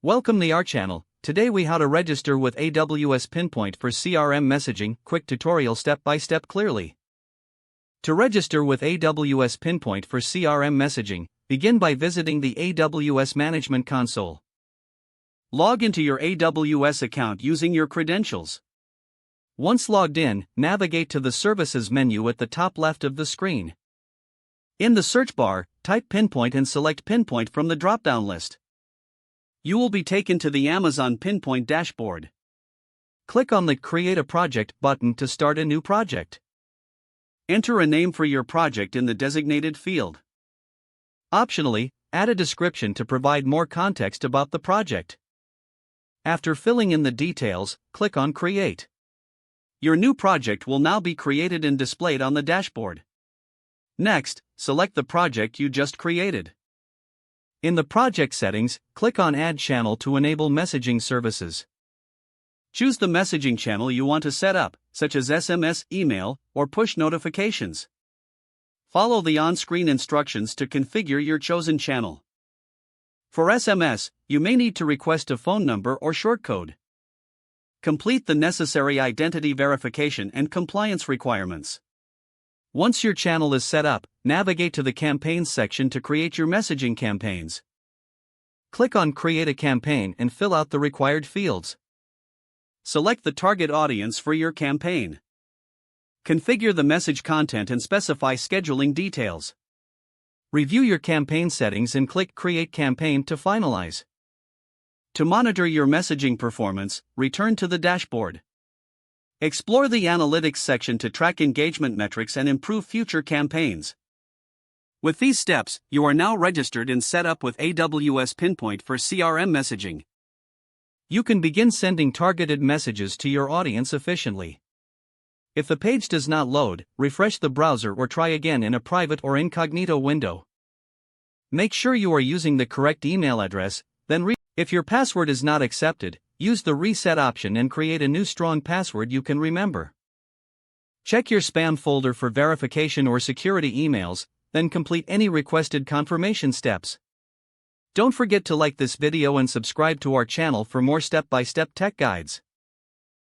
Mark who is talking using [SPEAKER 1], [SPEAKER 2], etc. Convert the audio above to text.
[SPEAKER 1] Welcome to our channel. Today we how to register with AWS Pinpoint for CRM messaging. Quick tutorial step by step clearly. To register with AWS Pinpoint for CRM messaging, begin by visiting the AWS Management Console. Log into your AWS account using your credentials. Once logged in, navigate to the Services menu at the top left of the screen. In the search bar, type Pinpoint and select Pinpoint from the drop-down list. You will be taken to the Amazon Pinpoint dashboard. Click on the Create a Project button to start a new project. Enter a name for your project in the designated field. Optionally, add a description to provide more context about the project. After filling in the details, click on Create. Your new project will now be created and displayed on the dashboard. Next, select the project you just created. In the project settings, click on Add Channel to enable messaging services. Choose the messaging channel you want to set up, such as SMS, email, or push notifications. Follow the on-screen instructions to configure your chosen channel. For SMS, you may need to request a phone number or shortcode. Complete the necessary identity verification and compliance requirements. Once your channel is set up, navigate to the Campaigns section to create your messaging campaigns. Click on Create a Campaign and fill out the required fields. Select the target audience for your campaign. Configure the message content and specify scheduling details. Review your campaign settings and click Create Campaign to finalize. To monitor your messaging performance, return to the dashboard. Explore the Analytics section to track engagement metrics and improve future campaigns. With these steps, you are now registered and set up with AWS Pinpoint for CRM messaging. You can begin sending targeted messages to your audience efficiently. If the page does not load, refresh the browser or try again in a private or incognito window. Make sure you are using the correct email address, then if your password is not accepted, use the reset option and create a new strong password you can remember. Check your spam folder for verification or security emails, then complete any requested confirmation steps. Don't forget to like this video and subscribe to our channel for more step-by-step tech guides.